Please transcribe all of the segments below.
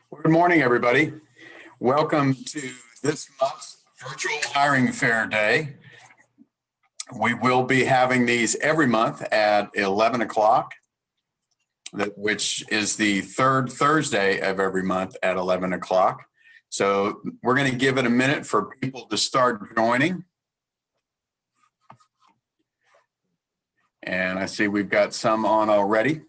Well, good morning, everybody. Welcome to this month's virtual hiring fair day. We will be having these every month at 11 o'clock, which is the third Thursday of every month at 11 o'clock. So we're going to give it a minute for people to start joining. And I see we've got some on already.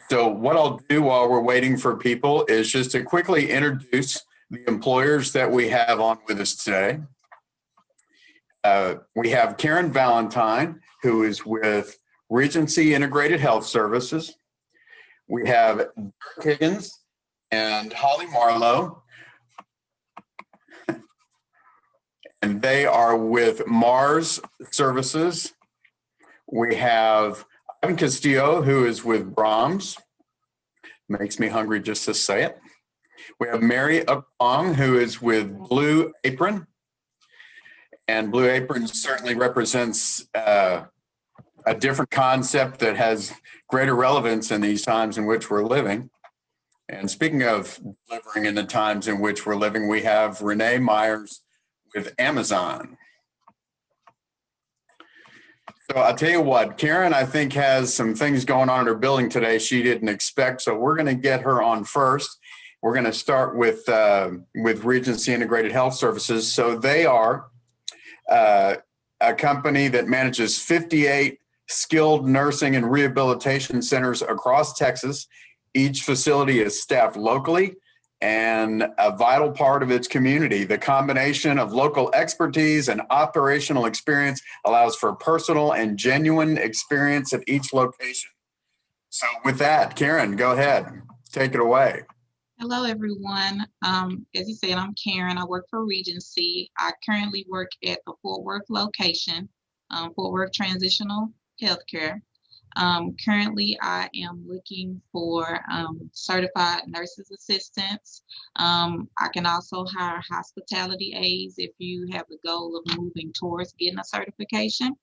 So what I'll do while we're waiting for people is just to quickly introduce the employers that we have on with us today. We have Karen Valentine, who is with Regency Integrated Health Services. We have Dirk Higgins and Holly Marlowe, and they are with Mars Services. We have Ivan Castillo, who is with Brahms. Makes me hungry just to say it. We have Mary Upong, who is with Blue Apron. And Blue Apron certainly represents a different concept that has greater relevance in these times in which we're living. And speaking of delivering in the times in which we're living, we have Renee Myers with Amazon. So I'll tell you what, Karen, I think, has some things going on in her building today she didn't expect. So we're going to get her on first. We're going to start with Regency Integrated Health Services. So they are a company that manages 58 skilled nursing and rehabilitation centers across Texas. Each facility is staffed locally and a vital part of its community. The combination of local expertise and operational experience allows for personal and genuine experience at each location. So with that, Karen, go ahead. Take it away. Hello, everyone. As you said, I'm Karen. I work for Regency. I currently work at the Fort Worth location, Fort Worth Transitional Healthcare. Currently, I am looking for certified nurses assistants. I can also hire hospitality aides if you have the goal of moving towards getting a certification.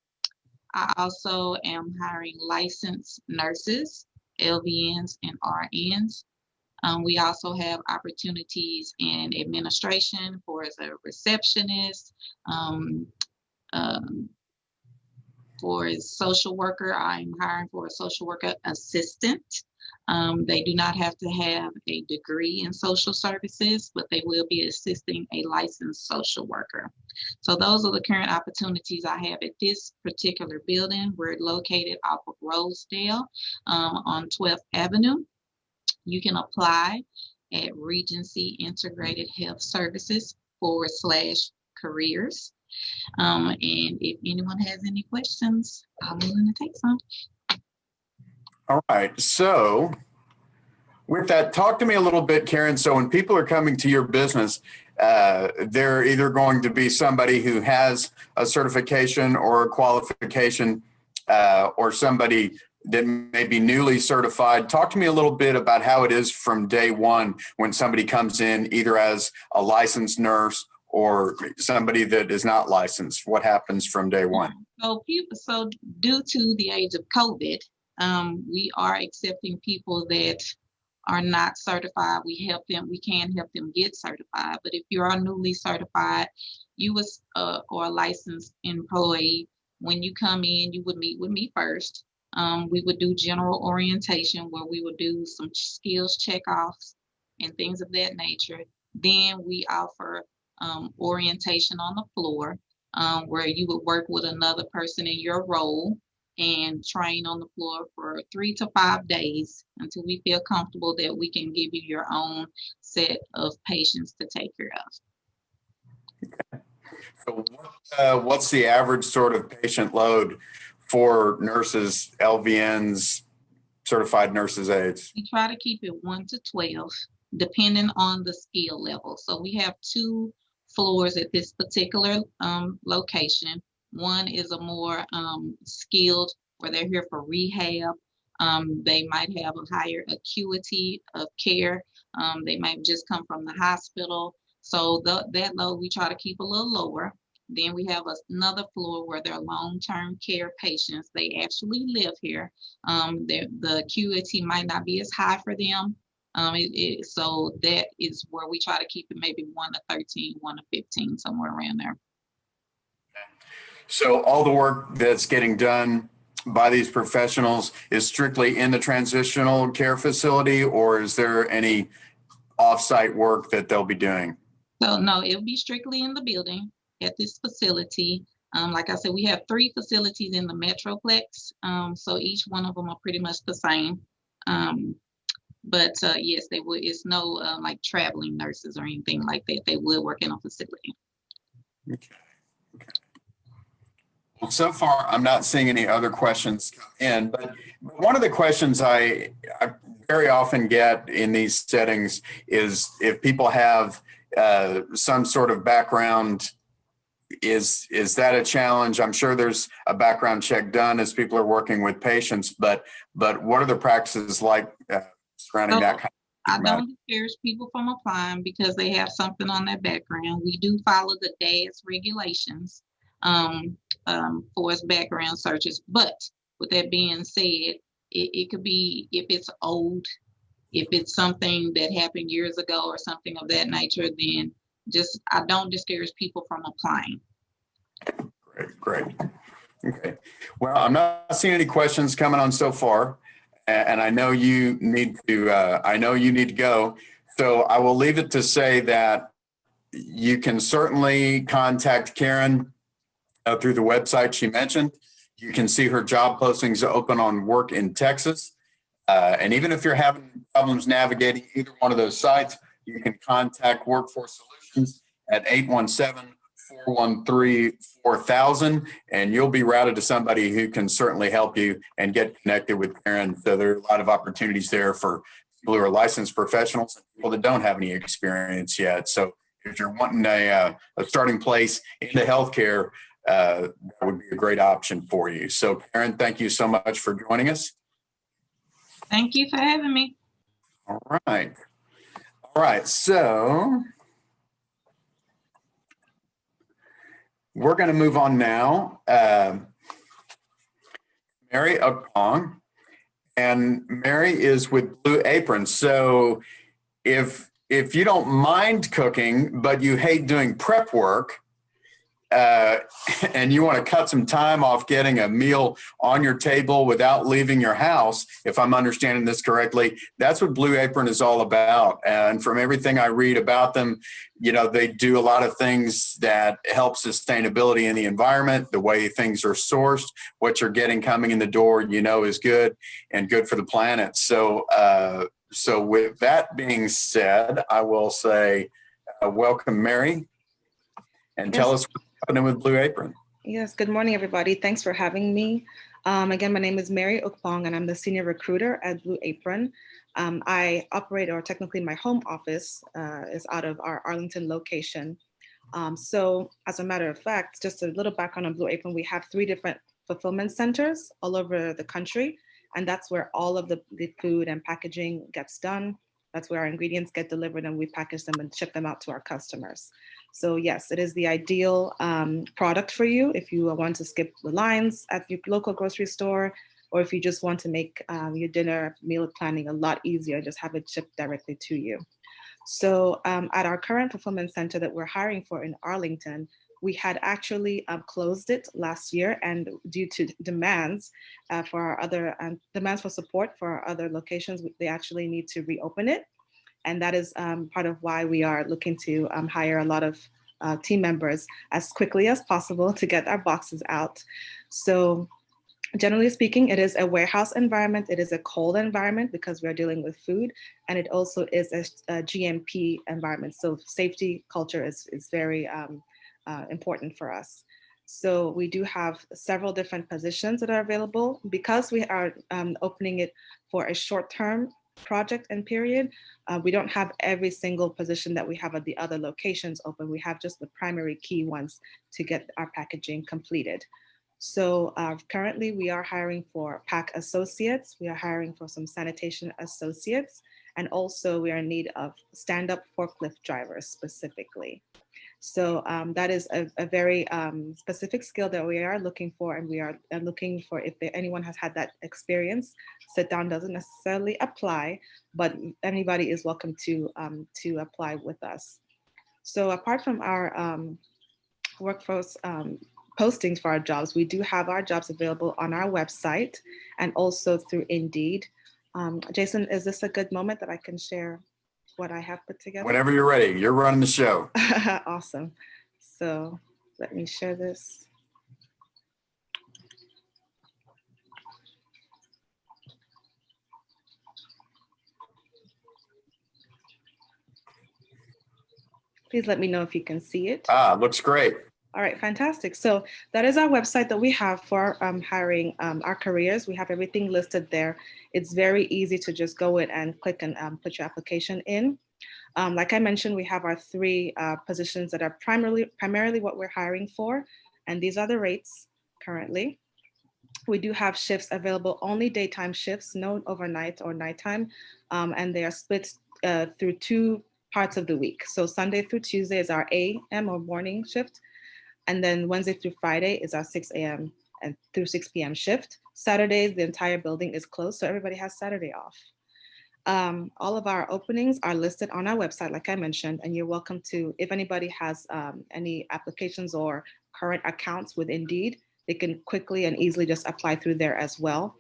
I also am hiring licensed nurses, Lvns, and RNs. We also have opportunities in administration for as a receptionist, for a social worker. I'm hiring for a social worker assistant. They do not have to have a degree in social services, but they will be assisting a licensed social worker. So those are the current opportunities I have at this particular building. We're located off of Rosedale on 12th Avenue. You can apply at Regency Integrated Health Services /careers. And if anyone has any questions, I'm willing to take some. All right. So with that, talk to me a little bit, Karen. So when people are coming to your business, they're either going to be somebody who has a certification or a qualification, or somebody that may be newly certified. Talk to me a little bit about how it is from day one when somebody comes in, either as a licensed nurse or somebody that is not licensed. What happens from day one? So due to the age of COVID, we are accepting people that are not certified. We can help them get certified. But if you are newly certified, or a licensed employee, when you come in, you would meet with me first. We would do general orientation where we would do some skills checkoffs and things of that nature. Then we offer orientation on the floor, where you would work with another person in your role and train on the floor for 3 to 5 days until we feel comfortable that we can give you your own set of patients to take care of. Okay. So what's the average sort of patient load for nurses, LVNs, certified nurses aides? We try to keep it 1 to 12, depending on the skill level. So we have 2 floors at this particular location. One is a more skilled, where they're here for rehab. They might have a higher acuity of care. They might just come from the hospital. So that load we try to keep a little lower. Then we have another floor where they're long-term care patients. They actually live here. The acuity might not be as high for them. So that is where we try to keep it maybe 1 to 13, 1 to 15, somewhere around there. So all the work that's getting done by these professionals is strictly in the transitional care facility, or is there any off-site work that they'll be doing? So no, it'll be strictly in the building at this facility. Like I said, we have 3 facilities in the Metroplex. So each one of them are pretty much the same. But yes, they would. It's no like traveling nurses or anything like that. They will work in a facility. Okay. Well, so far, I'm not seeing any other questions come in, but one of the questions I very often get in these settings is if people have some sort of background, is that a challenge? I'm sure there's a background check done as people are working with patients, but what are the practices like surrounding that kind of I don't discourage people from applying because they have something on their background. We do follow the DAS regulations for its background searches. But with that being said, it could be if it's old, if it's something that happened years ago or something of that nature, then I don't discourage people from applying. Great. Okay. Well, I'm not seeing any questions coming on so far, and I know you need to go. So I will leave it to say that you can certainly contact Karen through the website she mentioned. You can see her job postings open on Work in Texas. And even if you're having problems navigating either one of those sites, you can contact Workforce Solutions at 817-413-4000, and you'll be routed to somebody who can certainly help you and get connected with Karen. So there are a lot of opportunities there for people who are licensed professionals and people that don't have any experience yet. So if you're wanting a starting place into healthcare, that would be a great option for you. So Karen, thank you so much for joining us. Thank you for having me. All right. So we're going to move on now. Mary Okpong, and Mary is with Blue Apron. So if you don't mind cooking, but you hate doing prep work, and you want to cut some time off getting a meal on your table without leaving your house, if I'm understanding this correctly, that's what Blue Apron is all about. And from everything I read about them, they do a lot of things that help sustainability in the environment, the way things are sourced, what you're getting coming in the door, is good and good for the planet. So with that being said, I will say, welcome, Mary, and tell us what's happening with Blue Apron. Yes, good morning, everybody. Thanks for having me. Again, my name is Mary Okpong, and I'm the senior recruiter at Blue Apron. I operate, or technically my home office is out of our Arlington location. So as a matter of fact, just a little background on Blue Apron, we have 3 different fulfillment centers all over the country, and that's where all of the food and packaging gets done. That's where our ingredients get delivered and we package them and ship them out to our customers. So yes, it is the ideal product for you if you want to skip the lines at your local grocery store, or if you just want to make your dinner meal planning a lot easier, just have it shipped directly to you. So at our current fulfillment center that we're hiring for in Arlington, we had actually closed it last year, and due to demands for our other demands for support for our other locations, they actually need to reopen it. And that is part of why we are looking to hire a lot of team members as quickly as possible to get our boxes out. So generally speaking, it is a warehouse environment. It is a cold environment because we're dealing with food, and it also is a GMP environment. So safety culture is very important for us. So we do have several different positions that are available. Because we are opening it for a short-term project and period, we don't have every single position that we have at the other locations open. We have just the primary key ones to get our packaging completed. So currently we are hiring for pack associates. We are hiring for some sanitation associates, and also we are in need of stand-up forklift drivers specifically. So that is a very specific skill that we are looking for, and we are looking for if anyone has had that experience. Sit down doesn't necessarily apply, but anybody is welcome to apply with us. So apart from our workforce postings for our jobs, we do have our jobs available on our website and also through Indeed. Jason, is this a good moment that I can share what I have put together? Whenever you're ready, you're running the show. Awesome. So let me share this. Please let me know if you can see it. Looks great. All right, fantastic. So that is our website that we have for hiring our careers. We have everything listed there. It's very easy to just go in and click and put your application in. Like I mentioned, we have our 3 positions that are primarily what we're hiring for, and these are the rates currently. We do have shifts available, only daytime shifts, no overnight or nighttime, and they are split through 2 parts of the week. So Sunday through Tuesday is our AM or morning shift, and then Wednesday through Friday is our 6 a.m. and through 6 p.m. shift. Saturdays, the entire building is closed, so everybody has Saturday off. All of our openings are listed on our website, like I mentioned, and you're welcome to, if anybody has any applications or current accounts with Indeed, they can quickly and easily just apply through there as well.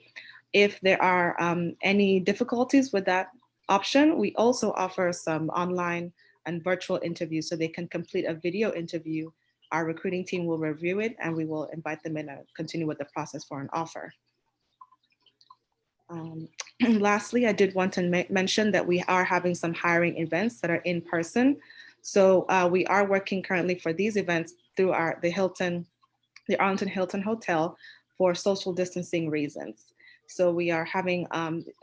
If there are any difficulties with that option, we also offer some online and virtual interviews so they can complete a video interview. Our recruiting team will review it and we will invite them in and continue with the process for an offer. Lastly, I did want to mention that we are having some hiring events that are in person. So we are working currently for these events through the Arlington Hilton Hotel for social distancing reasons. So we are having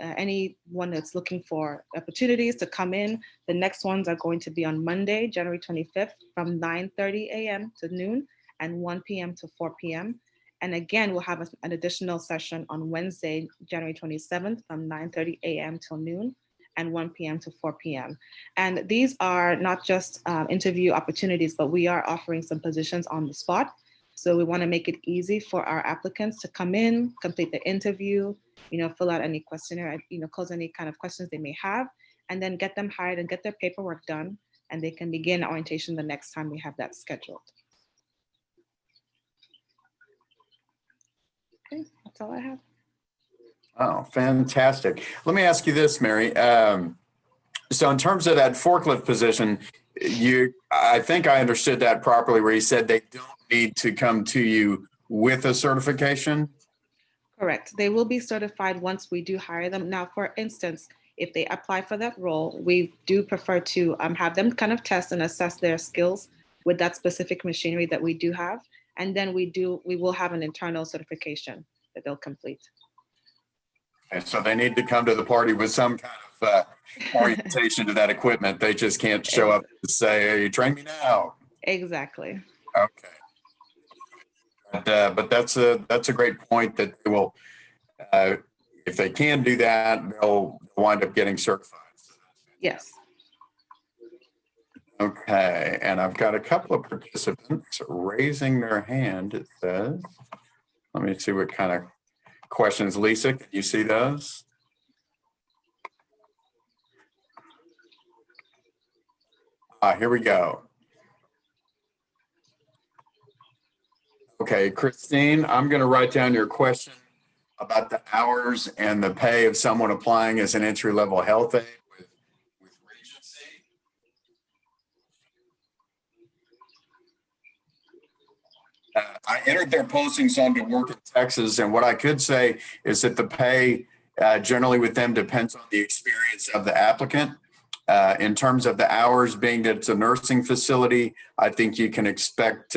anyone that's looking for opportunities to come in. The next ones are going to be on Monday, January 25th from 9:30 a.m. to noon and 1 p.m. to 4 p.m. And again, we'll have an additional session on Wednesday, January 27th from 9:30 a.m. till noon and 1 p.m. to 4 p.m. And these are not just interview opportunities, but we are offering some positions on the spot. So we want to make it easy for our applicants to come in, complete the interview, fill out any questionnaire, close any kind of questions they may have, and then get them hired and get their paperwork done. And they can begin orientation the next time we have that scheduled. Okay, that's all I have. Oh, fantastic. Let me ask you this, Mary. So in terms of that forklift position, I think I understood that properly where you said they don't need to come to you with a certification? Correct. They will be certified once we do hire them. Now, for instance, if they apply for that role, we do prefer to have them kind of test and assess their skills with that specific machinery that we do have. And then we will have an internal certification that they'll complete. And so they need to come to the party with some kind of orientation to that equipment. They just can't show up and say, hey, train me now. Exactly. Okay. But that's a great point that they will, if they can do that, they'll wind up getting certified. Yes. Okay, and I've got a couple of participants raising their hand, it says. Let me see what kind of questions. Lisa, can you see those? Here we go. Okay, Christine, I'm going to write down your question about the hours and the pay of someone applying as an entry-level health aide with Regency. I entered their postings onto work in Texas, and what I could say is that the pay generally with them depends on the experience of the applicant. In terms of the hours, being that it's a nursing facility, I think you can expect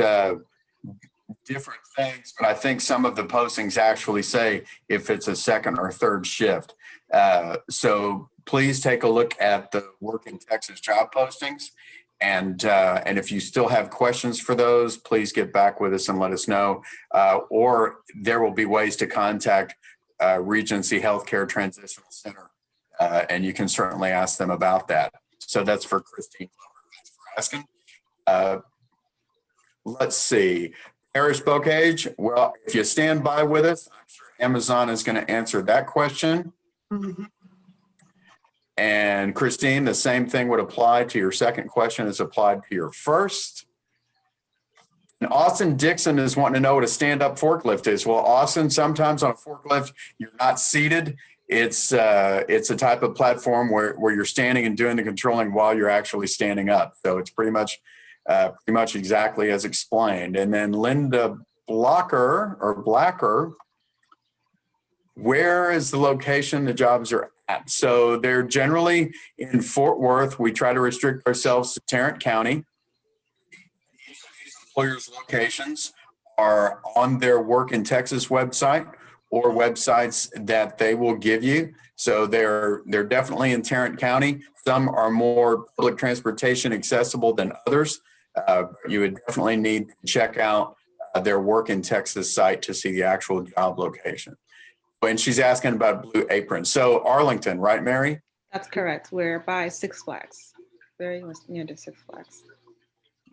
different things, but I think some of the postings actually say if it's a second or third shift. So please take a look at the Work in Texas job postings. And if you still have questions for those, please get back with us and let us know. Or there will be ways to contact Regency Healthcare Transitional Center, and you can certainly ask them about that. So that's for Christine. Thanks for asking. let's see. Paris Bocage, well, if you stand by with us, I'm sure Amazon is going to answer that question. And Christine, the same thing would apply to your second question as applied to your first. And Austin Dixon is wanting to know what a stand-up forklift is. Well, Austin, sometimes on a forklift, you're not seated. It's a type of platform where you're standing and doing the controlling while you're actually standing up. So it's pretty much exactly as explained. And then Linda Blacker, where is the location the jobs are at? So they're generally in Fort Worth. We try to restrict ourselves to Tarrant County. Each of these employers' locations are on their Work in Texas website or websites that they will give you. So they're definitely in Tarrant County. Some are more public transportation accessible than others. You would definitely need to check out their Work in Texas site to see the actual job location. And she's asking about Blue Apron. So Arlington, right, Mary? That's correct. We're by Six Flags, very near to Six Flags.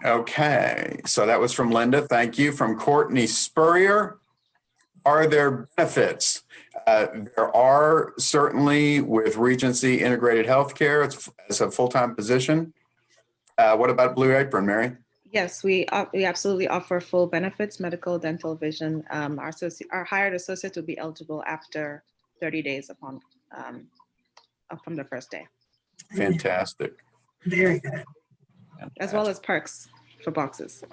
Okay, so that was from Linda. Thank you. From Courtney Spurrier, are there benefits? There are certainly with Regency Integrated Healthcare. It's a full-time position. What about Blue Apron, Mary? Yes, we absolutely offer full benefits, medical, dental, vision. Our hired associates will be eligible after 30 days upon from the first day. Fantastic. Very good. As well as perks for boxes.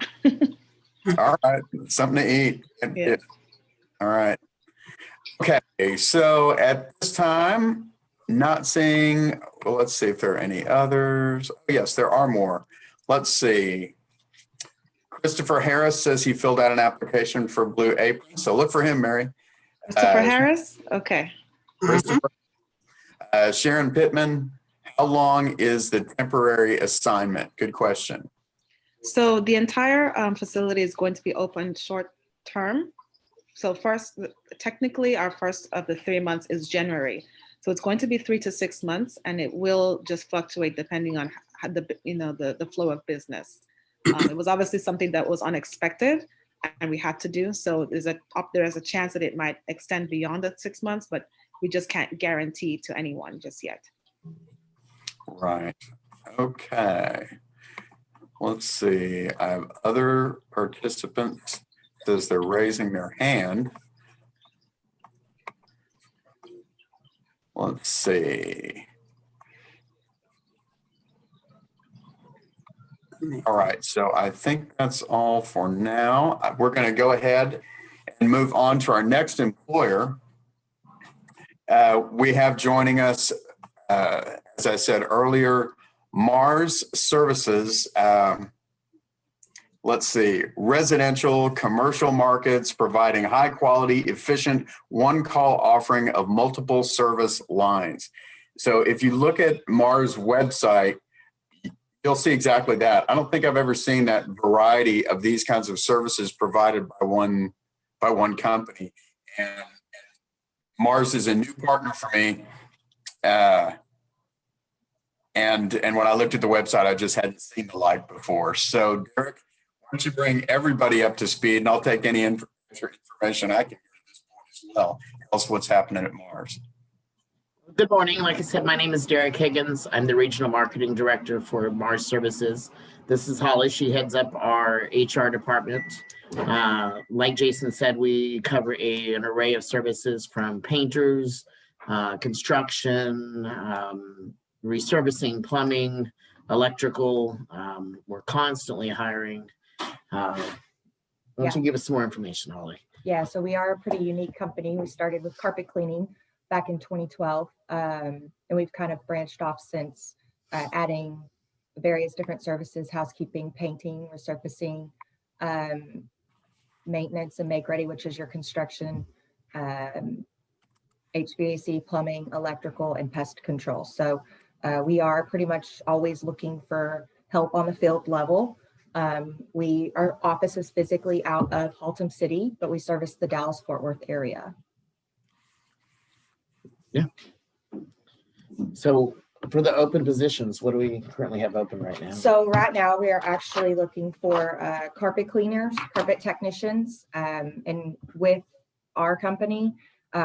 All right, something to eat. Yes. All right. Okay, so at this time, not seeing, well, let's see if there are any others. Oh, yes, there are more. Let's see. Christopher Harris says he filled out an application for Blue Apron. So look for him, Mary. Christopher Harris? Okay. Christopher. Sharon Pittman, how long is the temporary assignment? Good question. So the entire facility is going to be open short term. So technically our first of the 3 months is January. So it's going to be 3 to 6 months, and it will just fluctuate depending on how the flow of business. It was obviously something that was unexpected and we had to do. So there's a chance that it might extend beyond the 6 months, but we just can't guarantee to anyone just yet. Right. Okay. Let's see. I have other participants. Says they're raising their hand. Let's see. All right, so I think that's all for now. We're going to go ahead and move on to our next employer. We have joining us, as I said earlier, Mars Services. Let's see, residential, commercial markets, providing high quality, efficient, one-call offering of multiple service lines. So if you look at Mars website, you'll see exactly that. I don't think I've ever seen that variety of these kinds of services provided by one company. And Mars is a new partner for me. And when I looked at the website, I just hadn't seen the like before. So Derek, why don't you bring everybody up to speed, and I'll take any information I can get at this point as well. Tell us what's happening at Mars. Good morning. Like I said, my name is Derek Higgins. I'm the Regional Marketing Director for Mars Services. This is Holly. She heads up our HR department. Like Jason said, we cover an array of services from painters, construction, resurfacing, plumbing, electrical. We're constantly hiring. Why don't you give us some more information, Holly? Yeah, so we are a pretty unique company. We started with carpet cleaning back in 2012, and we've kind of branched off since, adding various different services: housekeeping, painting, resurfacing, maintenance and make ready, which is your construction, HVAC, plumbing, electrical, and pest control. So we are pretty much always looking for help on the field level. Our office is physically out of Haltom City, but we service the Dallas-Fort Worth area. Yeah. So for the open positions, what do we currently have open right now? So right now we are actually looking for carpet cleaners, carpet technicians, and with our company,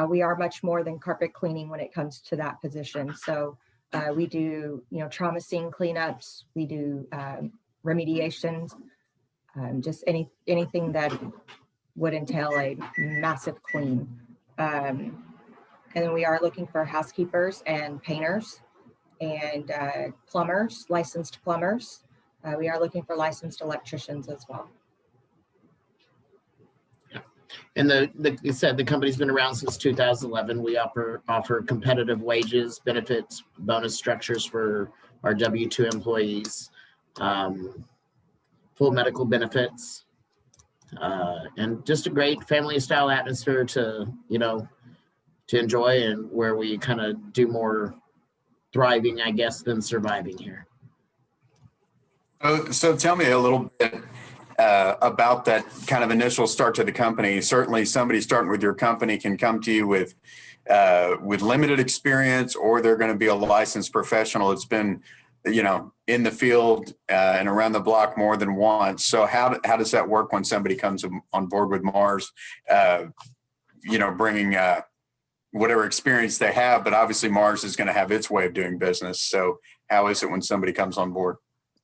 we are much more than carpet cleaning when it comes to that position. So we do, trauma scene cleanups, we do remediations, just anything that would entail a massive clean. And then we are looking for housekeepers and painters and plumbers, licensed plumbers. We are looking for licensed electricians as well. And you said the company's been around since 2011. We offer competitive wages, benefits, bonus structures for our W-2 employees, full medical benefits, and just a great family style atmosphere to enjoy, and where we kind of do more thriving, I guess, than surviving here. So tell me a little bit about that kind of initial start to the company. Certainly somebody starting with your company can come to you with limited experience, or they're going to be a licensed professional that's been, in the field and around the block more than once. So how does that work when somebody comes on board with Mars, bringing whatever experience they have, but obviously Mars is going to have its way of doing business. So how is it when somebody comes on board?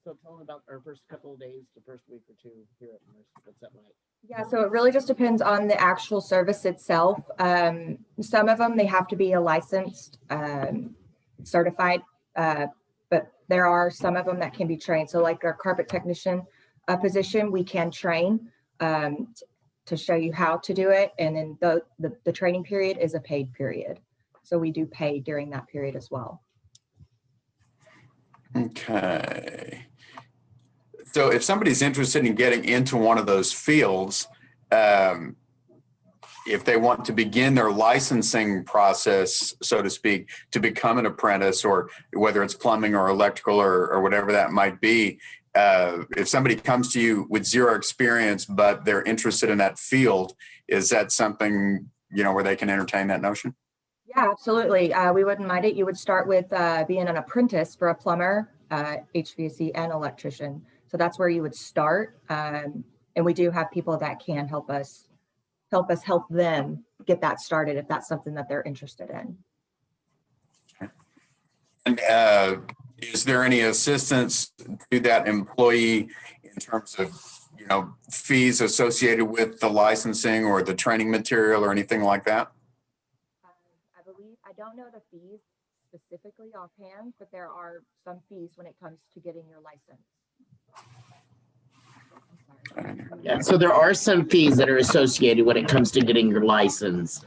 So tell them about our first couple of days, the first week or two here at Mars. What's that like? Yeah, so it really just depends on the actual service itself. Some of them, they have to be a licensed, certified, but there are some of them that can be trained. So like our carpet technician position, we can train to show you how to do it. And then the training period is a paid period. So we do pay during that period as well. Okay. So if somebody's interested in getting into one of those fields, if they want to begin their licensing process, so to speak, to become an apprentice, or whether it's plumbing or electrical or whatever that might be, if somebody comes to you with zero experience, but they're interested in that field, is that something, where they can entertain that notion? Yeah, absolutely. We wouldn't mind it. You would start with being an apprentice for a plumber, HVAC, and electrician. So that's where you would start. And we do have people that can help help them get that started if that's something that they're interested in. And is there any assistance to that employee in terms of, fees associated with the licensing or the training material or anything like that? I don't know the fees specifically offhand, but there are some fees when it comes to getting your license. Yeah, so there are some fees that are associated when it comes to getting your license.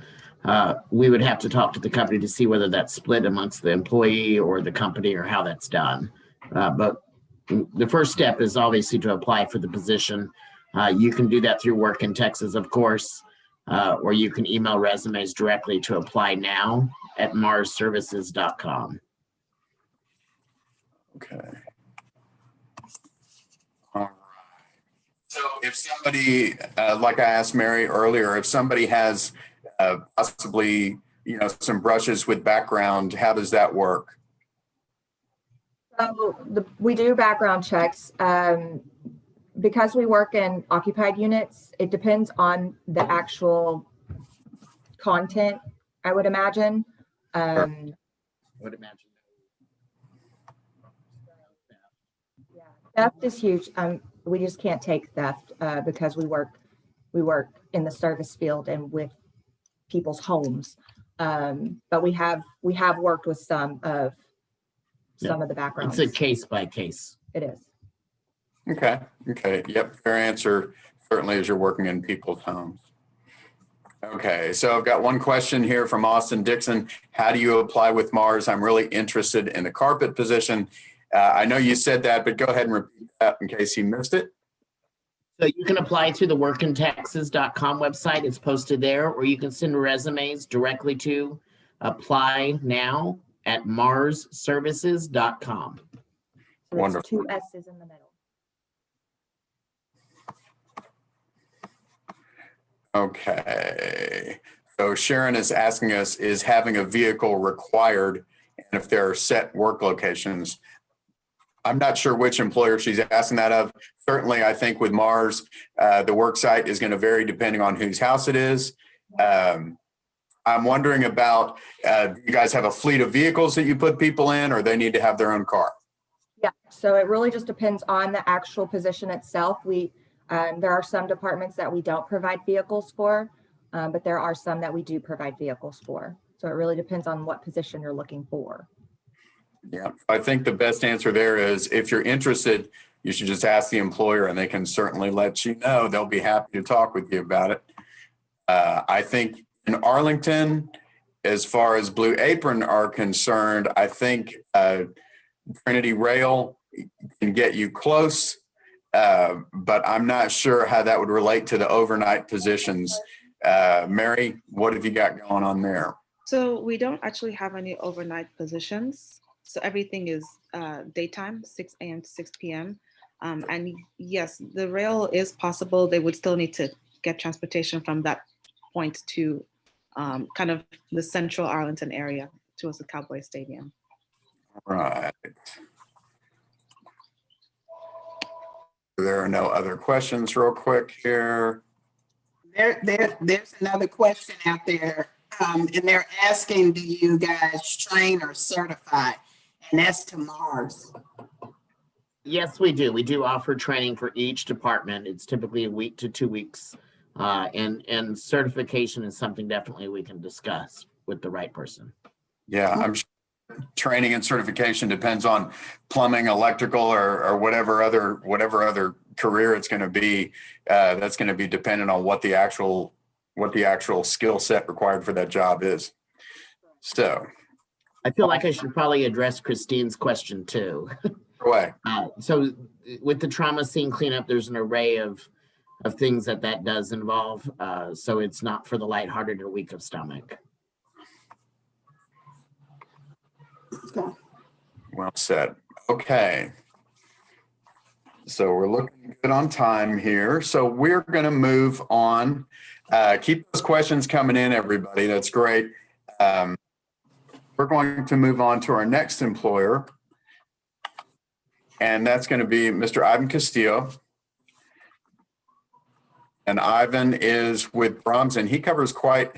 We would have to talk to the company to see whether that's split amongst the employee or the company, or how that's done. But the first step is obviously to apply for the position. You can do that through Work in Texas, of course, or you can email resumes directly to apply now at marsservices.com. Okay. All right. So if somebody, like I asked Mary earlier, if somebody has possibly, some brushes with background, how does that work? So we do background checks. Because we work in occupied units, it depends on the actual content, I would imagine. I would imagine. Yeah, theft is huge. We just can't take theft because we work in the service field and with people's homes. But we have worked with some of the backgrounds. It's a case by case. It is. Okay. Yep. Fair answer. Certainly, as you're working in people's homes. Okay. So I've got one question here from Austin Dixon. How do you apply with Mars? I'm really interested in the carpet position. I know you said that, but go ahead and repeat that in case he missed it. So you can apply through the workintexas.com website. It's posted there, or you can send resumes directly to apply now at marsservices.com. So Wonderful. 2 S's in the middle. Okay. So Sharon is asking us, is having a vehicle required and if there are set work locations. I'm not sure which employer she's asking that of. Certainly, I think with Mars, the work site is going to vary depending on whose house it is. I'm wondering about, do you guys have a fleet of vehicles that you put people in, or they need to have their own car? Yeah, so it really just depends on the actual position itself. There are some departments that we don't provide vehicles for, but there are some that we do provide vehicles for. So it really depends on what position you're looking for. Yeah, I think the best answer there is if you're interested, you should just ask the employer and they can certainly let you know. They'll be happy to talk with you about it. I think in Arlington, as far as Blue Apron are concerned, I think Trinity Rail can get you close, but I'm not sure how that would relate to the overnight positions. Mary, what have you got going on there? So we don't actually have any overnight positions. So everything is daytime, 6 a.m. to 6 p.m. And yes, the rail is possible. They would still need to get transportation from that point to kind of the central Arlington area towards the Cowboy Stadium. Right. There are no other questions real quick here. There's another question out there, and they're asking, do you guys train or certify? And that's to Mars. Yes, we do. We do offer training for each department. It's typically a week to 2 weeks. And certification is something definitely we can discuss with the right person. Yeah, I'm sure training and certification depends on plumbing, electrical, or whatever other career it's going to be. That's going to be dependent on what the actual skill set required for that job is. So I feel like I should probably address Christine's question too. away. So with the trauma scene cleanup, there's an array of things that does involve. So it's not for the lighthearted or weak of stomach. Well said. Okay. So we're looking good on time here. So we're going to move on. Keep those questions coming in, everybody. That's great. We're going to move on to our next employer, and that's going to be Mr. Ivan Castillo. And Ivan is with Brahms, and he covers quite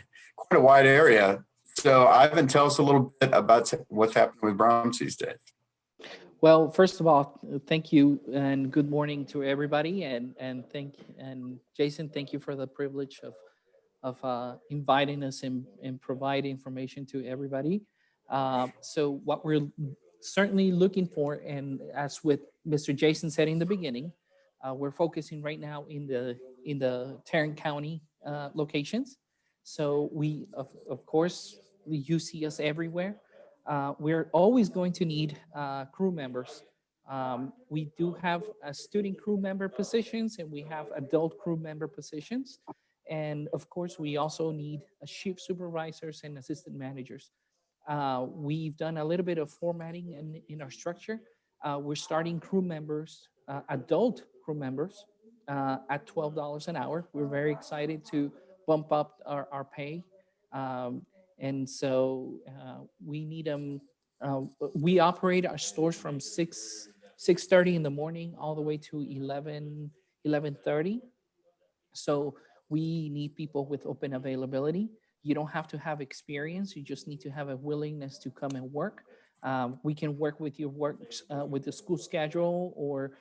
a wide area. So Ivan, tell us a little bit about what's happening with Brahms these days. Well, first of all, thank you and good morning to everybody. And Jason, thank you for the privilege of inviting us and provide information to everybody. So what we're certainly looking for, and as with Mr. Jason said in the beginning, we're focusing right now in the Tarrant County locations. So we, of course, you see us everywhere. We're always going to need crew members. We do have student crew member positions, and we have adult crew member positions. And of course, we also need shift supervisors and assistant managers. We've done a little bit of formatting in our structure. We're starting crew members, adult crew members, at $12 an hour. We're very excited to bump up our pay. And so we need them. We operate our stores from 6:30 in the morning all the way to 11:30. So we need people with open availability. You don't have to have experience. You just need to have a willingness to come and work. We can work with your work with the school schedule, or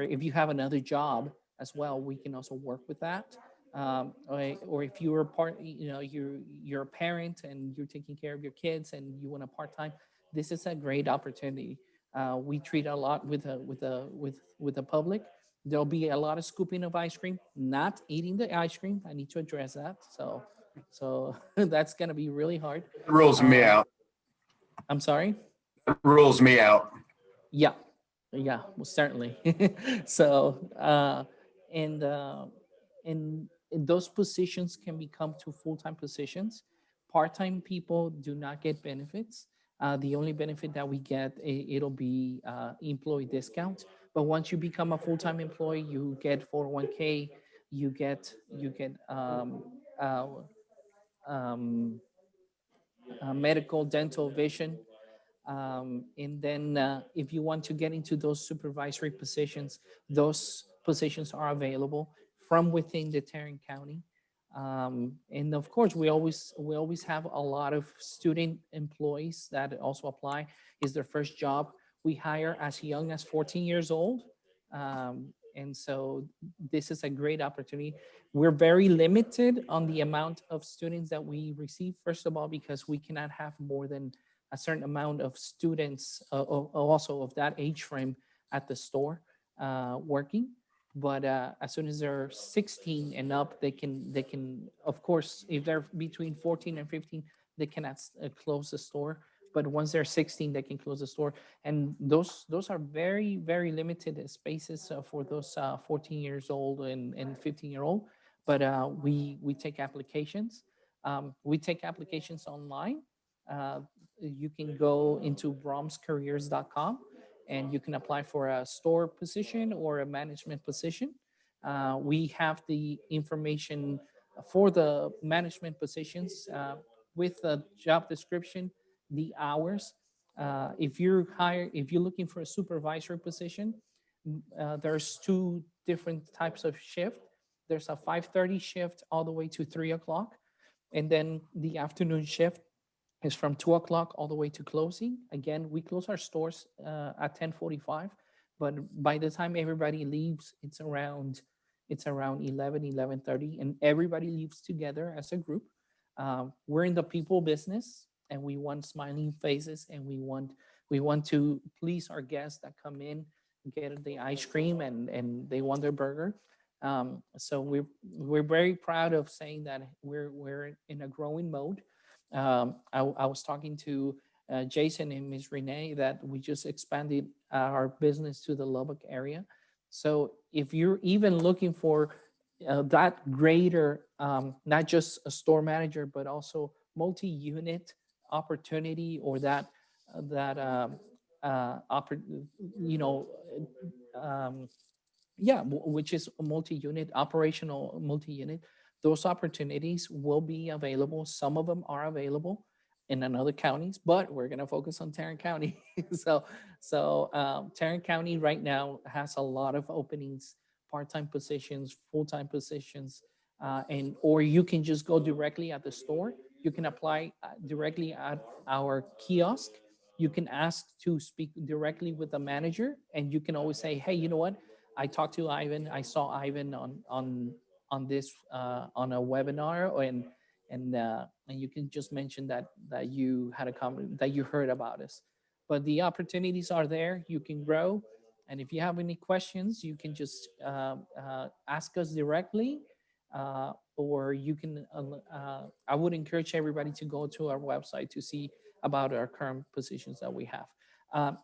if you have another job as well, we can also work with that. Or if you're a part, you're a parent and you're taking care of your kids and you want a part-time, this is a great opportunity. We treat a lot with the public. There'll be a lot of scooping of ice cream, not eating the ice cream. I need to address that. So that's going to be really hard. It rules me out. I'm sorry? It rules me out. Yeah, well, certainly. So, and those positions can become to full-time positions. Part-time people do not get benefits. The only benefit that we get, it'll be employee discounts. But once you become a full-time employee, you get 401k, you get medical, dental, vision. And then if you want to get into those supervisory positions, those positions are available from within the Tarrant County. And of course, we always have a lot of student employees that also apply. Is their first job. We hire as young as 14 years old. And so this is a great opportunity. We're very limited on the amount of students that we receive, first of all, because we cannot have more than a certain amount of students also of that age frame at the store working. But as soon as they're 16 and up, they can, of course, if they're between 14 and 15, they cannot close the store. But once they're 16, they can close the store. And those are very, very limited spaces for those 14 years old and 15-year-old. But we take applications. We take applications online. You can go into brahmscareers.com and you can apply for a store position or a management position. We have the information for the management positions with the job description, the hours. If you're looking for a supervisory position, there's two different types of shift. There's a 5:30 shift all the way to 3 o'clock. And then the afternoon shift is from 2 o'clock all the way to closing. Again, we close our stores at 10:45, but by the time everybody leaves, it's around 11:30, and everybody leaves together as a group. We're in the people business, and we want smiling faces, and we want to please our guests that come in, get the ice cream, and they want their burger. So we're very proud of saying that we're in a growing mode. I was talking to Jason and Ms. Renee that we just expanded our business to the Lubbock area. So if you're even looking for that greater, not just a store manager, but also multi-unit opportunity, or which is a multi-unit, operational multi-unit, those opportunities will be available. Some of them are available in other counties, but we're going to focus on Tarrant County. So Tarrant County right now has a lot of openings, part-time positions, full-time positions, or you can just go directly at the store. You can apply directly at our kiosk. You can ask to speak directly with the manager, and you can always say, hey, you know what? I talked to Ivan. I saw Ivan on this on a webinar, and you can just mention that you had a comment, that you heard about us. But the opportunities are there. You can grow, and if you have any questions, you can just ask us directly, or you can. I would encourage everybody to go to our website to see about our current positions that we have.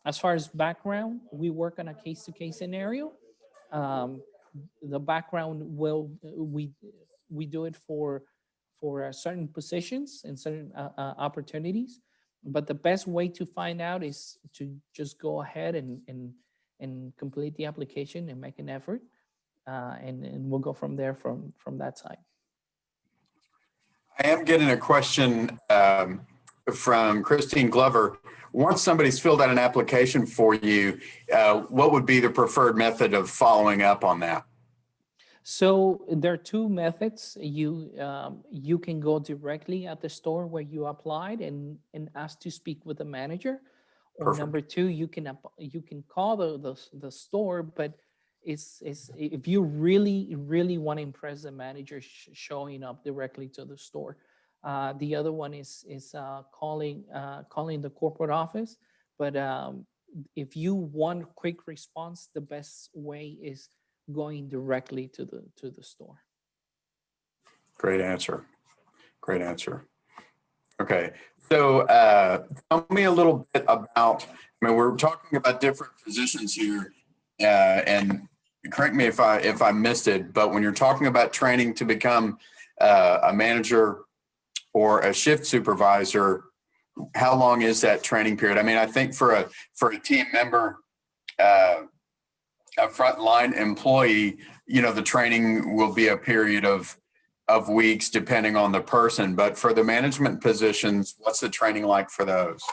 As far as background, we work on a case-to-case scenario. The background we do it for certain positions and certain opportunities, but the best way to find out is to just go ahead and complete the application and make an effort, and we'll go from there from that side. I am getting a question from Christine Glover. Once somebody's filled out an application for you, what would be the preferred method of following up on that? So there are two methods. You can go directly at the store where you applied and ask to speak with the manager. Or Perfect. Number two, you can call the store, but it's if you really want to impress the manager, showing up directly to the store. The other one is calling the corporate office. But if you want quick response, the best way is going directly to the store. Great answer. Great answer. Okay, so tell me a little bit about, we're talking about different positions here, and correct me if I missed it, but when you're talking about training to become a manager or a shift supervisor, how long is that training period? I think for a team member, a frontline employee, the training will be a period of weeks depending on the person. But for the management positions, what's the training like for those?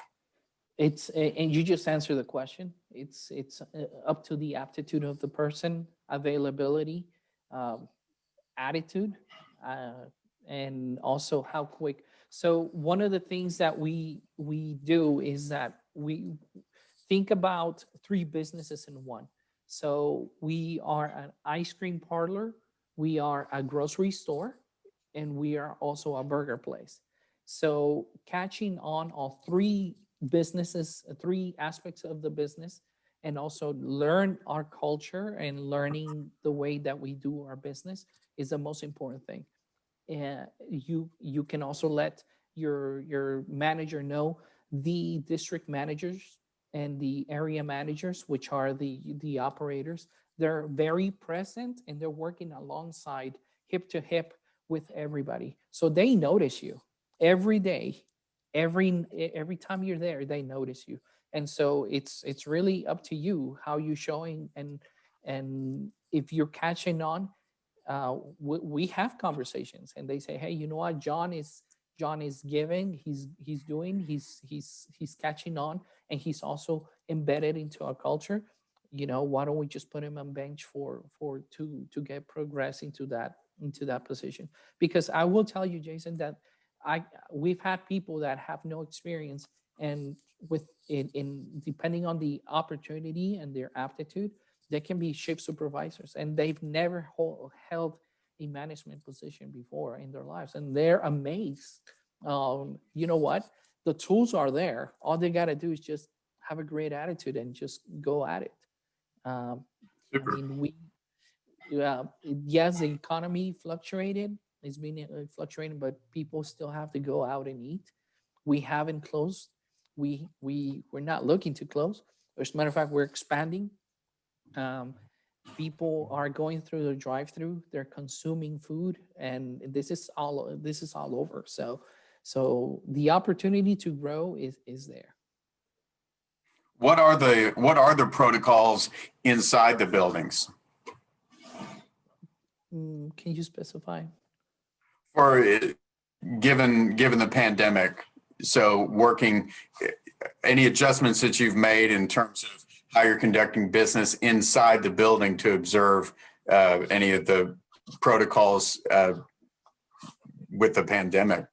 And you just answer the question. It's up to the aptitude of the person, availability, um, attitude, and also how quick. So one of the things that we do is that we think about three businesses in one. So we are an ice cream parlor, we are a grocery store, and we are also a burger place. So catching on all three businesses, three aspects of the business, and also learn our culture and learning the way that we do our business is the most important thing. And you can also let your manager know, the district managers and the area managers, which are the operators, they're very present and they're working alongside, hip to hip with everybody, so they notice you every day. Every time you're there, they notice you. And so it's really up to you how you showing. And if you're catching on, we have conversations and they say, hey, you know what, John is giving, he's doing, he's catching on, and he's also embedded into our culture. Why don't we just put him on bench to get progress into that position? Because I will tell you, Jason, that we've had people that have no experience, and in depending on the opportunity and their aptitude, they can be shift supervisors, and they've never held a management position before in their lives, and they're amazed. You know what? The tools are there. All they got to do is just have a great attitude and just go at it. Um, I Super. mean, yes, the economy fluctuated. It's been fluctuating, but people still have to go out and eat. We haven't closed. We're not looking to close. As a matter of fact, we're expanding. um, People are going through the drive-through, they're consuming food, and this is all over. So the opportunity to grow is there. What are the protocols inside the buildings Can you specify? for given the pandemic? So working, any adjustments that you've made in terms of how you're conducting business inside the building to observe any of the protocols with the pandemic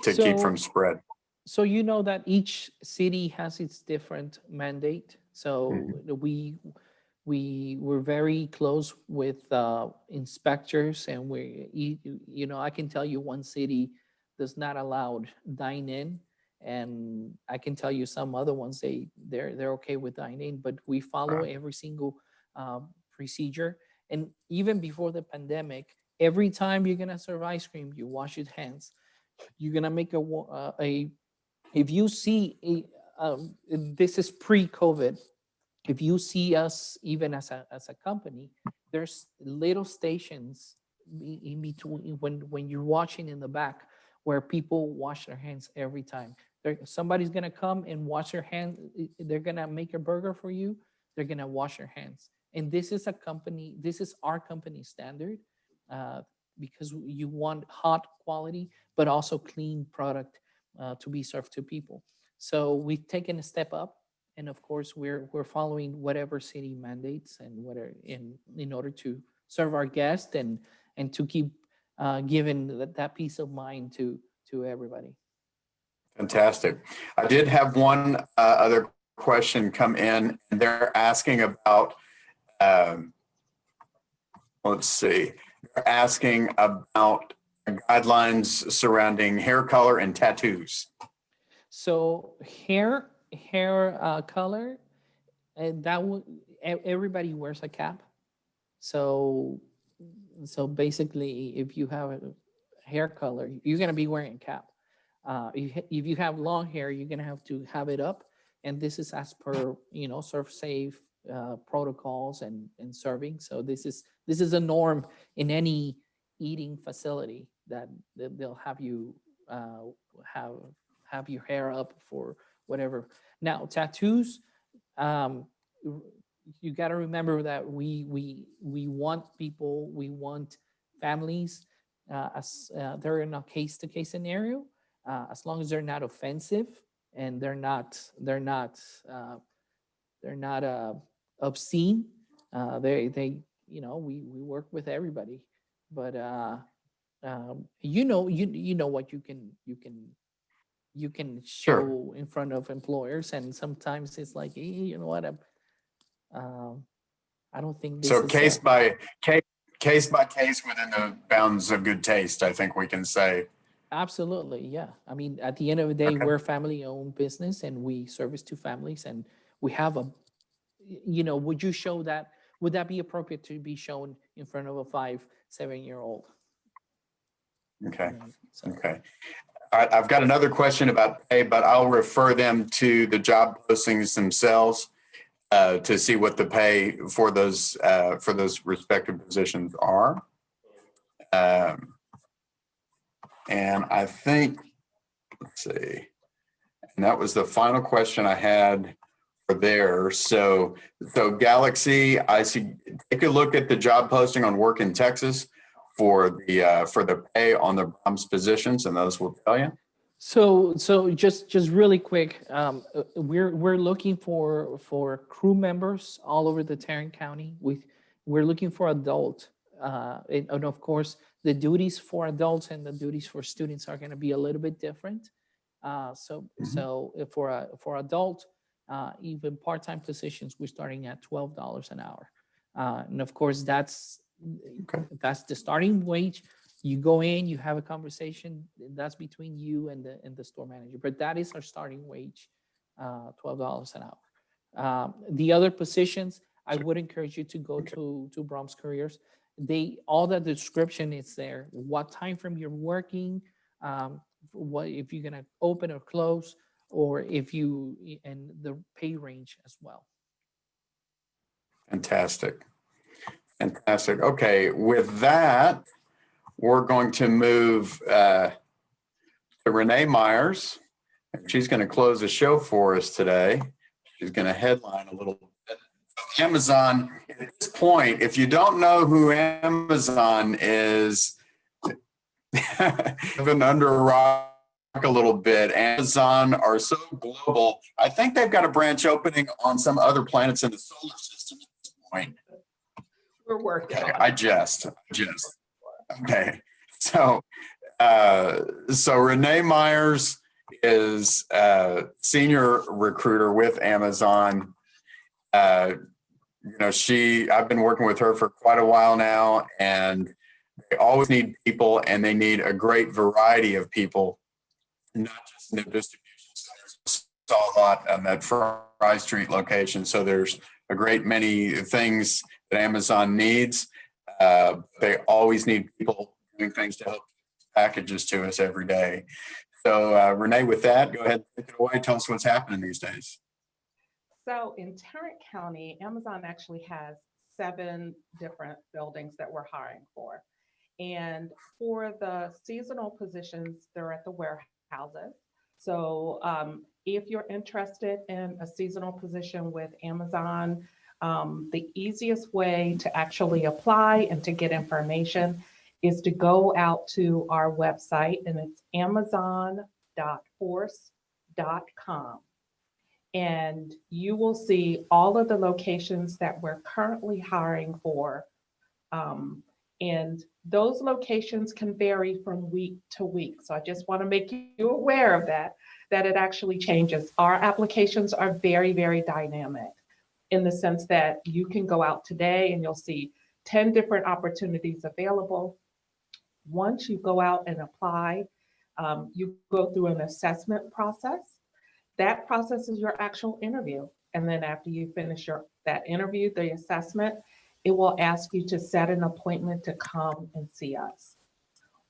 to keep from spread? So you know that each city has its different mandate. So we're very close with inspectors, and I can tell you one city does not allow dine in, and I can tell you some other ones they're okay with dine in, but we follow every single procedure. And even before the pandemic, every time you're gonna serve ice cream, you wash your hands. You're gonna make a if you see this is pre-COVID. If you see us even as a company, there's little stations in between when you're watching in the back where people wash their hands every time. Somebody's gonna come and wash their hands. They're gonna make a burger for you. They're gonna wash their hands. And this is our company standard, uh, because you want hot quality, but also clean product to be served to people. So we've taken a step up, and of course we're following whatever city mandates and whatever in order to serve our guests and to keep giving that peace of mind to everybody. Fantastic. I did have one other question come in, and they're asking about, let's see, they're asking about guidelines surrounding hair color and tattoos. So hair color, and everybody wears a cap. So basically, if you have a hair color, you're gonna be wearing a cap. If you have long hair, you're gonna have to have it up, and this is as per serve safe protocols and serving. So this is a norm in any eating facility that they'll have you have your hair up for whatever. Now tattoos, um, you got to remember that we want people, we want families, as they're in a case-to-case scenario, as long as they're not offensive, and they're not obscene. They we work with everybody, but you know what you can Sure. show in front of employers, and sometimes it's like, you know what, um, I don't think this So is case by case within the bounds of good taste, I think we can say. absolutely, yeah. I mean, at the end of the day, Okay. we're a family-owned business, and we service two families, and we have would you show that? Would that be appropriate to be shown in front of a 5-7-year-old? Okay. So. Okay. All right. I've got another question about pay, but I'll refer them to the job postings themselves to see what the pay for those respective positions are. And I think, let's see, and that was the final question I had for there. So Galaxy, I see. Take a look at the job posting on Work in Texas for the pay on the Brahms positions, and those will tell you. So just really quick, we're looking for crew members all over the Tarrant County. We're looking for adult, and of course the duties for adults and the duties for students are going to be a little bit different. So for adult, even part-time positions, we're starting at $12 an hour, and of course that's the starting wage. You go in, you have a conversation. That's between you and the store manager. But that is our starting wage, $12 an hour. The other positions, I would encourage you to go to Brahms Careers. All the description is there. What time frame you're working, what if you're gonna open or close, or and the pay range as well. Fantastic. Okay, with that, we're going to move to Renee Myers. She's going to close the show for us today. She's going to headline a little bit. Amazon, at this point, if you don't know who Amazon is, living under a rock a little bit. Amazon are so global. I think they've got a branch opening on some other planets in the solar system at this point. We're working on it. I jest. Okay. So Renee Myers is a senior recruiter with Amazon. I've been working with her for quite a while now, and they always need people, and they need a great variety of people, not just in their distribution centers. I saw a lot on that Fry Street location. So there's a great many things that Amazon needs. They always need people doing things to help packages to us every day. So Renee, with that, go ahead, take it away. Tell us what's happening these days. So in Tarrant County, Amazon actually has 7 different buildings that we're hiring for. And for the seasonal positions, they're at the warehouses. So if you're interested in a seasonal position with Amazon, the easiest way to actually apply and to get information is to go out to our website, and it's amazon.force.com. And you will see all of the locations that we're currently hiring for. And those locations can vary from week to week. So I just want to make you aware of that it actually changes. Our applications are very, very dynamic in the sense that you can go out today and you'll see 10 different opportunities available. Once you go out and apply, you go through an assessment process. That process is your actual interview. And then after you finish that interview, the assessment, it will ask you to set an appointment to come and see us.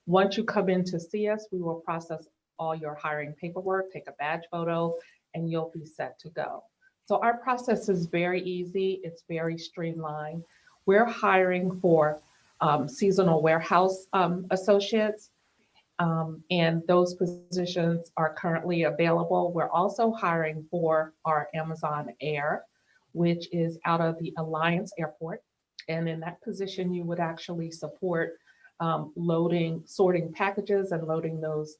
Once you come in to see us, we will process all your hiring paperwork, take a badge photo, and you'll be set to go. So our process is very easy. It's very streamlined. We're hiring for seasonal warehouse associates, and those positions are currently available. We're also hiring for our Amazon Air, which is out of the Alliance Airport. And in that position, you would actually support sorting packages and loading those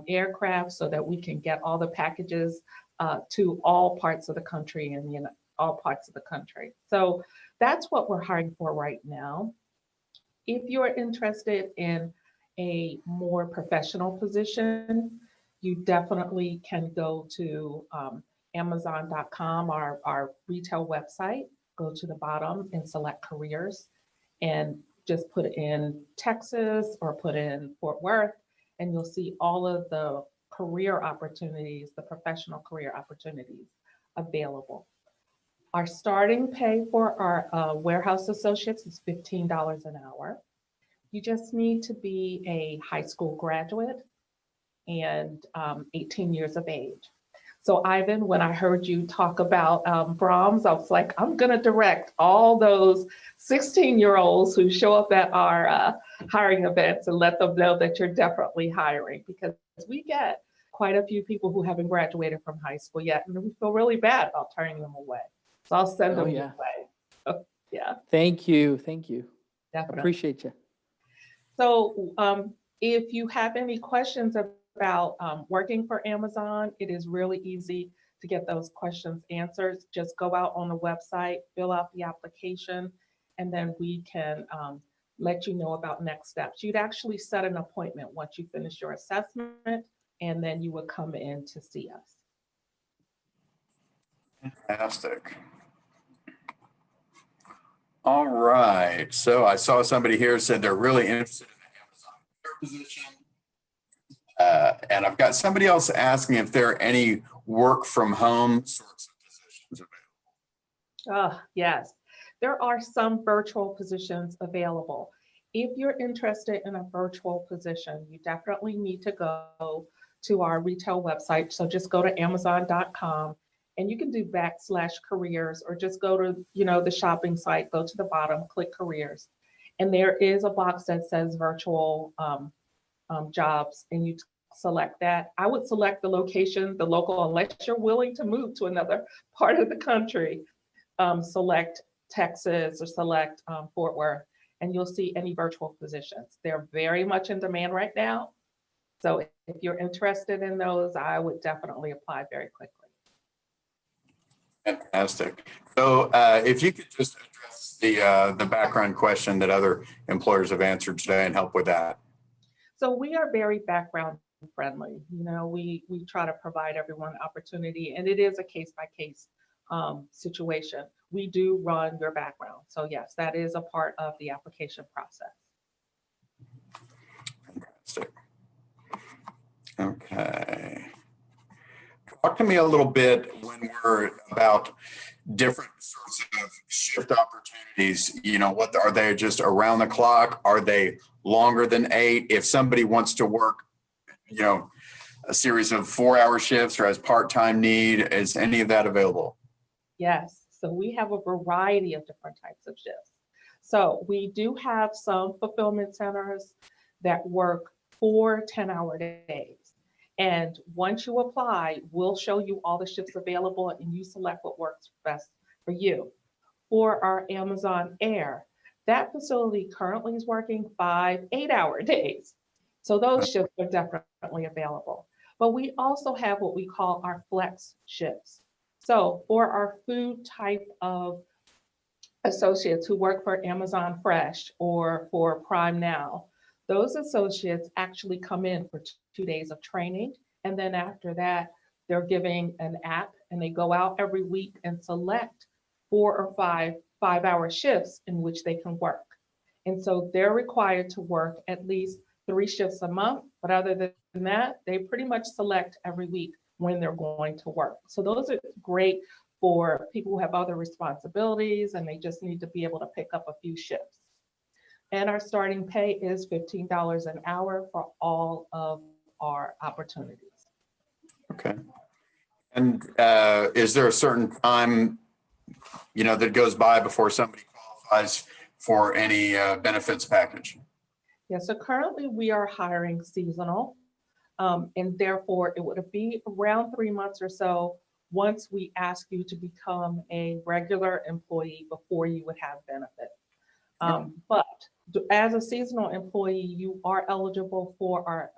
aircraft so that we can get all the packages to all parts of the country and all parts of the country. So that's what we're hiring for right now. If you're interested in a more professional position, you definitely can go to Amazon.com, our retail website, go to the bottom and select careers and just put in Texas or put in Fort Worth, and you'll see all of the career opportunities, the professional career opportunities available. Our starting pay for our warehouse associates is $15 an hour. You just need to be a high school graduate and 18 years of age. So Ivan, when I heard you talk about Brahms, I was like, I'm gonna direct all those 16-year-olds who show up at our hiring events and let them know that you're definitely hiring, because we get quite a few people who haven't graduated from high school yet, and we feel really bad about turning them away. So I'll send them your way. So, yeah. Thank you. Definitely. Appreciate you. So if you have any questions about working for Amazon, it is really easy to get those questions answered. Just go out on the website, fill out the application, and then we can let you know about next steps. You'd actually set an appointment once you finish your assessment, and then you would come in to see us. Fantastic. All right. So I saw somebody here said they're really interested in the Amazon position. And I've got somebody else asking if there are any work from home sorts of positions available. Yes, there are some virtual positions available. If you're interested in a virtual position, you definitely need to go to our retail website. So just go to Amazon.com and you can do /careers, or just go to the shopping site, go to the bottom, click careers. And there is a box that says virtual jobs, and you select that. I would select the location, the local, unless you're willing to move to another part of the country. Select Texas or select Fort Worth, and you'll see any virtual positions. They're very much in demand right now. So if you're interested in those, I would definitely apply very quickly. Fantastic. So if you could just address the background question that other employers have answered today and help with that. So we are very background friendly. We try to provide everyone opportunity, and it is a case-by-case situation. We do run your background. So yes, that is a part of the application process. Fantastic. Okay. Talk to me a little bit when we're about different sorts of shift opportunities. What are they, just around the clock? Are they longer than 8? If somebody wants to work, a series of 4-hour shifts or has part-time need, is any of that available? Yes. So we have a variety of different types of shifts. So we do have some fulfillment centers that work 4 10-hour days. And once you apply, we'll show you all the shifts available and you select what works best for you. For our Amazon Air, that facility currently is working 5 8-hour days. So those shifts are definitely available. But we also have what we call our flex shifts. So for our food type of associates who work for Amazon Fresh or for Prime Now, those associates actually come in for 2 days of training. And then after that, they're giving an app and they go out every week and select 4 or 5-hour shifts in which they can work. And so they're required to work at least 3 shifts a month. But other than that, they pretty much select every week when they're going to work. So those are great for people who have other responsibilities and they just need to be able to pick up a few shifts. And our starting pay is $15 an hour for all of our opportunities. Okay. And is there a certain time, that goes by before somebody qualifies for any benefits package? Yeah, so currently we are hiring seasonal, and therefore it would be around 3 months or so once we ask you to become a regular employee before you would have benefits. But As a seasonal employee, you are eligible for our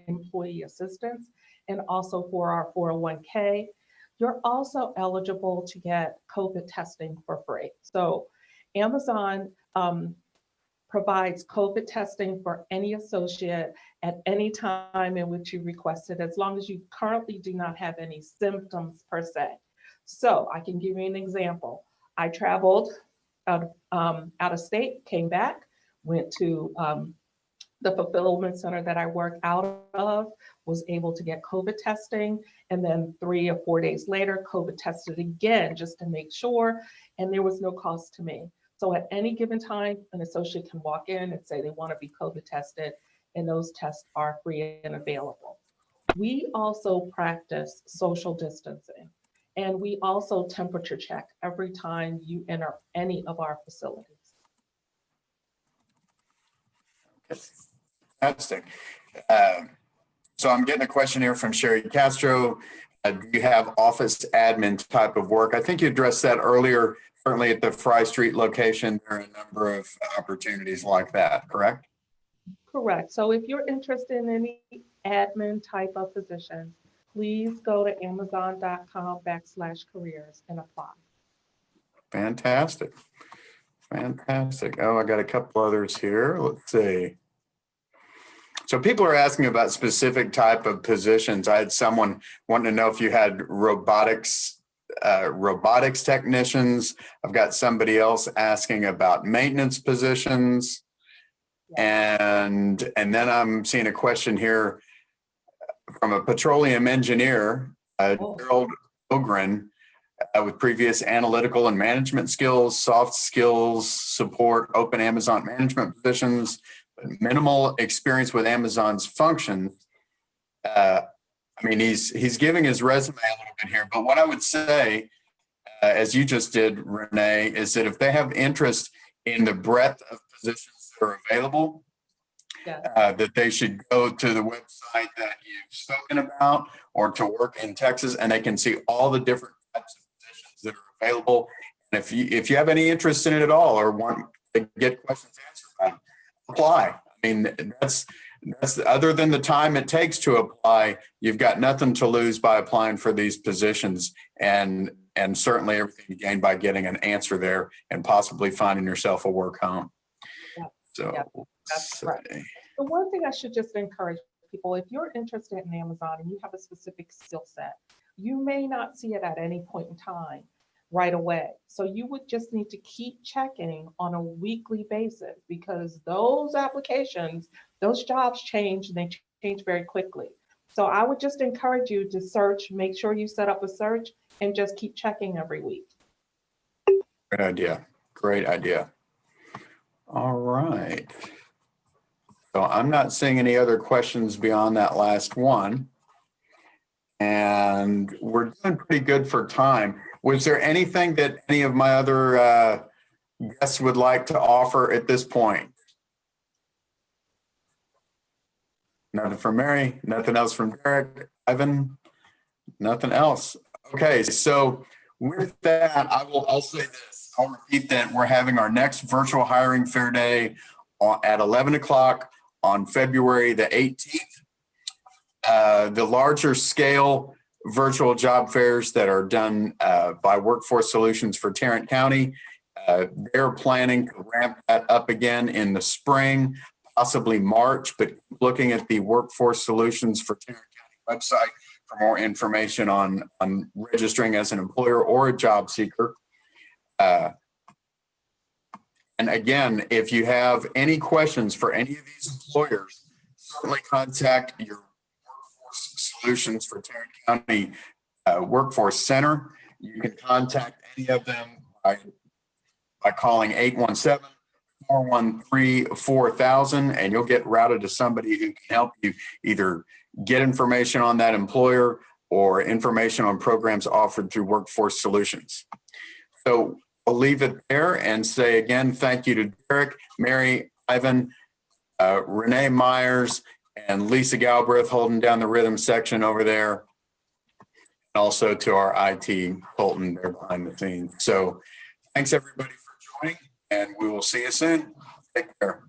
employee assistance and also for our 401k. You're also eligible to get COVID testing for free. So Amazon provides COVID testing for any associate at any time in which you request it, as long as you currently do not have any symptoms per se. So I can give you an example. I traveled out of state, came back, went to the fulfillment center that I work out of, was able to get COVID testing, and then 3 or 4 days later, COVID tested again just to make sure, and there was no cost to me. So at any given time, an associate can walk in and say they want to be COVID tested, and those tests are free and available. We also practice social distancing, and we also temperature check every time you enter any of our facilities. Fantastic. So I'm getting a question here from Sherry Castro. Do you have office admin type of work? I think you addressed that earlier. Certainly at the Fry Street location, there are a number of opportunities like that, correct? Correct. So if you're interested in any admin type of positions, please go to amazon.com/careers and apply. Fantastic. Fantastic. Oh, I got a couple others here. Let's see. So people are asking about specific type of positions. I had someone wanting to know if you had robotics technicians. I've got somebody else asking about maintenance positions. And then I'm seeing a question here from a petroleum engineer, Gerald Ogren, with previous analytical and management skills, soft skills, support, open Amazon management positions, but minimal experience with Amazon's functions. I mean, he's giving his resume a little bit here, but what I would say, as you just did, Renee, is that if they have interest in the breadth of positions that are available, that they should go to the website that you've spoken about or to work in Texas, and they can see all the different types of positions that are available. And if you have any interest in it at all or want to get questions answered about it, apply. I mean, that's other than the time it takes to apply, you've got nothing to lose by applying for these positions, and certainly everything to gain by getting an answer there and possibly finding yourself a work home. So that's right. The one thing I should just encourage people, if you're interested in Amazon and you have a specific skill set, you may not see it at any point in time right away. So you would just need to keep checking on a weekly basis, because those applications, those jobs change, and they change very quickly. So I would just encourage you to search, make sure you set up a search, and just keep checking every week. Great idea. Great idea. All right. So I'm not seeing any other questions beyond that last one. And we're doing pretty good for time. Was there anything that any of my other guests would like to offer at this point? Nothing from Mary, nothing else from Derek, Ivan, nothing else. Okay, so with that, I'll say this. I'll repeat that we're having our next virtual hiring fair day at 11 o'clock on February the 18th. The larger scale virtual job fairs that are done by Workforce Solutions for Tarrant County, they're planning to ramp that up again in the spring, possibly March, but looking at the Workforce Solutions for Tarrant County website for more information on registering as an employer or a job seeker. And again, if you have any questions for any of these employers, certainly contact your Workforce Solutions for Tarrant County Workforce Center. You can contact any of them by calling 817-413-4000, and you'll get routed to somebody who can help you either get information on that employer or information on programs offered through Workforce Solutions. So I'll leave it there and say again, thank you to Derek, Mary, Ivan, Renee Myers, and Lisa Galbraith holding down the rhythm section over there. And also to our IT Colton there behind the scenes. So thanks everybody for joining, and we will see you soon. Take care.